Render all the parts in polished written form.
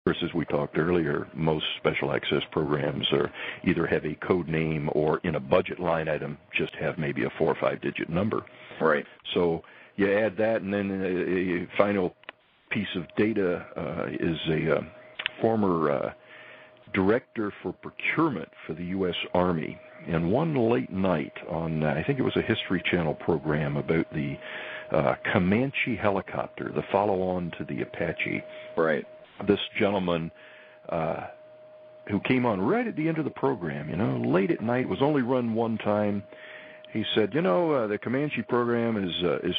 course, as we talked earlier, most special access programs are either have a code name or in a budget line item just have maybe a 4 or 5 digit number. Right. So you add that, and then a final piece of data is a former director for procurement for the U.S. Army. And one late night on, I think it was a History Channel program about the Comanche helicopter, the follow-on to the Apache. Right. This gentleman who came on right at the end of the program, late at night, was only run one time. He said, the Comanche program is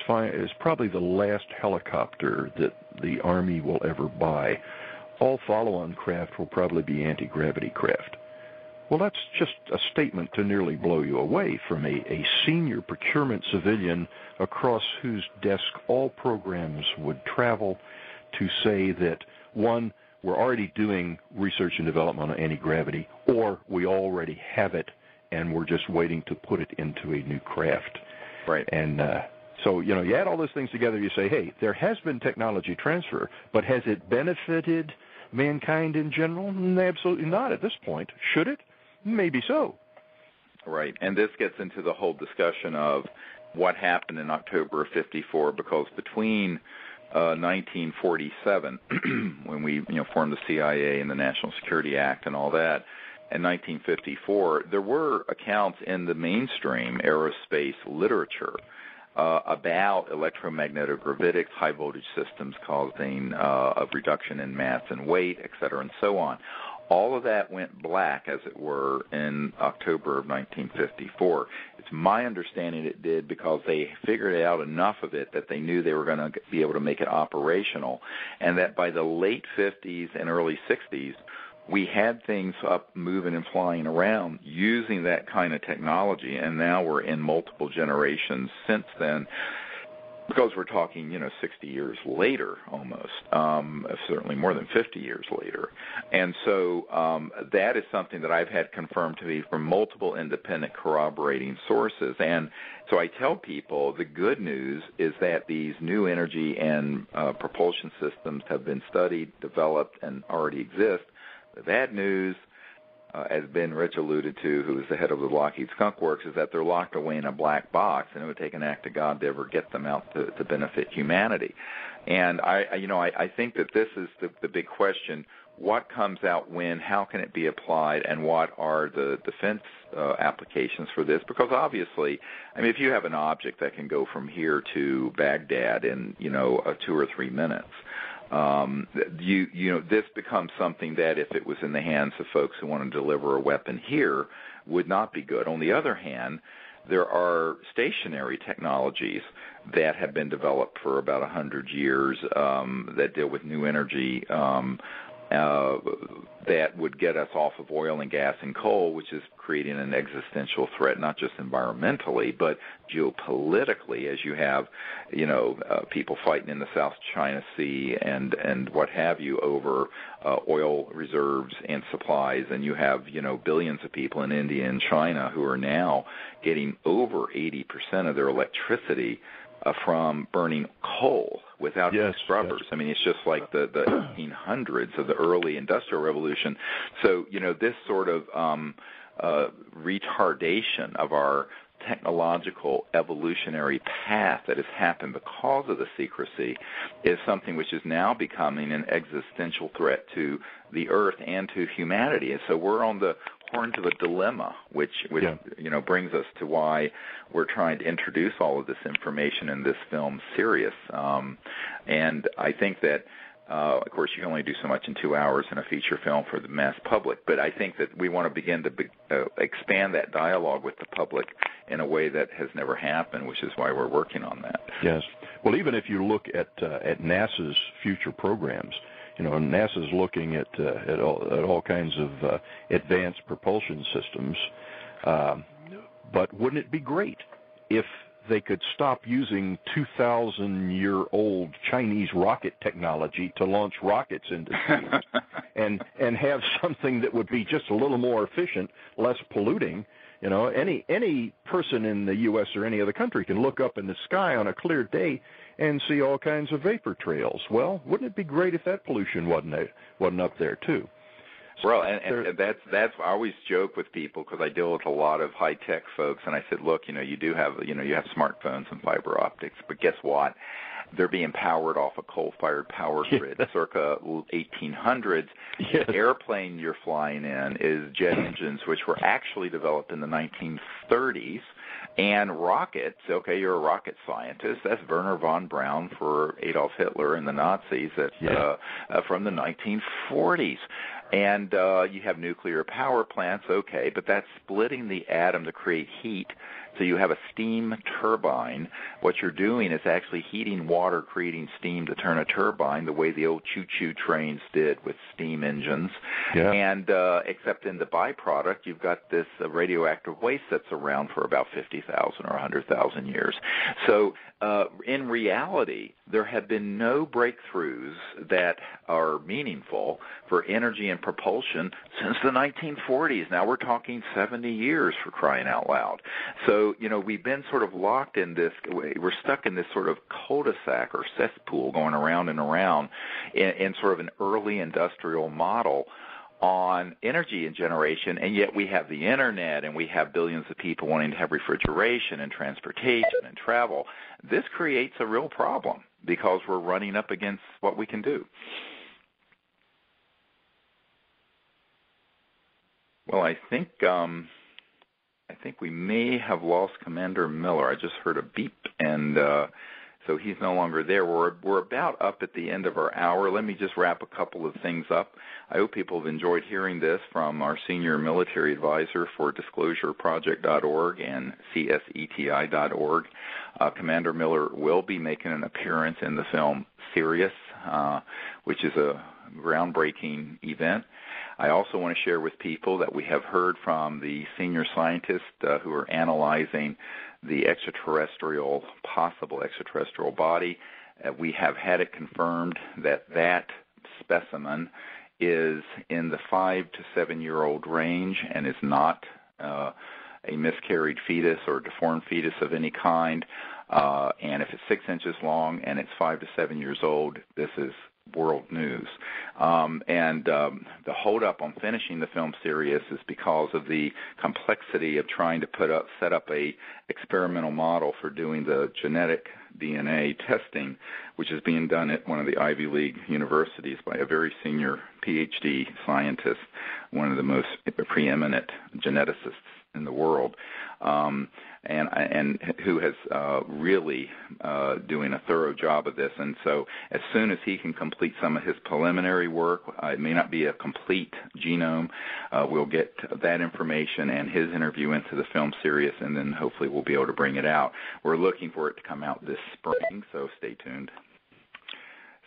probably the last helicopter that the Army will ever buy. All follow-on craft will probably be anti-gravity craft. Well, that's just a statement to nearly blow you away from a senior procurement civilian across whose desk all programs would travel, to say that, one, we're already doing research and development on anti-gravity, or we already have it and we're just waiting to put it into a new craft. Right. And so, you add all those things together, you say, hey, there has been technology transfer, but has it benefited mankind in general? Absolutely not at this point. Should it? Maybe so. Right. And this gets into the whole discussion of what happened in October of 54, because between 1947, when we formed the CIA and the National Security Act and all that, and 1954, there were accounts in the mainstream aerospace literature about electromagnetic gravitics, high voltage systems causing a reduction in mass and weight, et cetera, and so on. All of that went black, as it were, in October of 1954. It's my understanding it did because they figured out enough of it that they knew they were going to be able to make it operational, and that by the late 50s and early 60s, we had things up moving and flying around using that kind of technology, and now we're in multiple generations since then, because we're talking, 60 years later almost, certainly more than 50 years later. And so that is something that I've had confirmed to me from multiple independent corroborating sources. And so I tell people the good news is that these new energy and propulsion systems have been studied, developed, and already exist. The bad news, as Ben Rich alluded to, who is the head of the Lockheed Skunk Works, is that they're locked away in a black box, and it would take an act of God to ever get them out to benefit humanity. And I think that this is the big question: what comes out when? How can it be applied? And what are the defense applications for this? Because obviously, if you have an object that can go from here to Baghdad in 2 or 3 minutes. This becomes something that, if it was in the hands of folks who want to deliver a weapon here, would not be good. On the other hand, there are stationary technologies that have been developed for about 100 years that deal with new energy that would get us off of oil and gas and coal, which is creating an existential threat, not just environmentally, but geopolitically, as you have, people fighting in the South China Sea and what have you over oil reserves and supplies, and you have, billions of people in India and China who are now getting over 80% of their electricity from burning coal without scrubbers. Yes. It's just like the 1800s of the early Industrial Revolution. So, this sort of retardation of our technological evolutionary path that has happened because of the secrecy is something which is now becoming an existential threat to the Earth and to humanity. And so we're on the horns of a dilemma, which brings us to why we're trying to introduce all of this information in this film, Sirius. And I think that, of course, you can only do so much in 2 hours in a feature film for the mass public, but I think that we want to begin to expand that dialogue with the public in a way that has never happened, which is why we're working on that. Yes. Well, even if you look at NASA's future programs, NASA's looking at all kinds of advanced propulsion systems, but wouldn't it be great if they could stop using 2,000-year-old Chinese rocket technology to launch rockets into space and have something that would be just a little more efficient, less polluting? Any person in the U.S. or any other country can look up in the sky on a clear day and see all kinds of vapor trails. Well, wouldn't it be great if that pollution wasn't up there too? Well, and that's I always joke with people because I deal with a lot of high tech folks, and I said, look, you do have you have smartphones and fiber optics, but guess what? They're being powered off a coal-fired power grid, circa 1800s. Yes. The airplane you're flying in is jet engines, which were actually developed in the 1930s. And rockets, okay, you're a rocket scientist. That's Werner von Braun for Adolf Hitler and the Nazis from the 1940s. And you have nuclear power plants, okay, but that's splitting the atom to create heat. So you have a steam turbine. What you're doing is actually heating water, creating steam to turn a turbine the way the old choo-choo trains did with steam engines. Yeah. And except in the byproduct, you've got this radioactive waste that's around for about 50,000 or 100,000 years. So in reality, there have been no breakthroughs that are meaningful for energy and propulsion since the 1940s. Now we're talking 70 years, for crying out loud. So, we've been sort of locked in this, we're stuck in this sort of cul-de-sac or cesspool going around and around in sort of an early industrial model on energy and generation, and yet we have the internet and we have billions of people wanting to have refrigeration and transportation and travel. This creates a real problem because we're running up against what we can do. Well, I think we may have lost Commander Miller. I just heard a beep, and so he's no longer there. We're about up at the end of our hour. Let me just wrap a couple of things up. I hope people have enjoyed hearing this from our senior military advisor for disclosureproject.org and cseti.org. Commander Miller will be making an appearance in the film Sirius, which is a groundbreaking event. I also want to share with people that we have heard from the senior scientists who are analyzing the possible extraterrestrial body. We have had it confirmed that specimen is in the 5 to 7 year old range and is not a miscarried fetus or deformed fetus of any kind. And if it's 6 inches long and it's 5 to 7 years old, this is world news. The holdup on finishing the film Sirius is because of the complexity of trying to set up a experimental model for doing the genetic DNA testing, which is being done at one of the Ivy League universities by a very senior PhD scientist, one of the most preeminent geneticists in the world, and who has really doing a thorough job of this. And so as soon as he can complete some of his preliminary work, it may not be a complete genome, we'll get that information and his interview into the film Sirius, and then hopefully we'll be able to bring it out. We're looking for it to come out this spring, so stay tuned.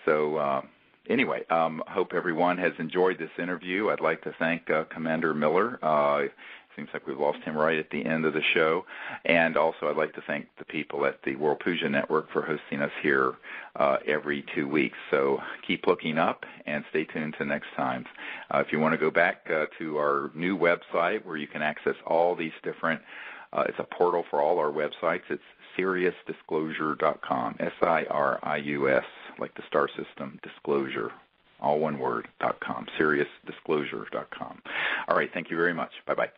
So anyway, hope everyone has enjoyed this interview. I'd like to thank Commander Miller. Seems like we've lost him right at the end of the show. And also I'd like to thank the people at the World Puja Network for hosting us here every 2 weeks. So keep looking up and stay tuned to next time. If you want to go back to our new website where you can access all these different, it's a portal for all our websites. It's SiriusDisclosure.com, SIRIUS, like the star system, disclosure, all one word, .com, SiriusDisclosure.com. All right, thank you very much. Bye-bye.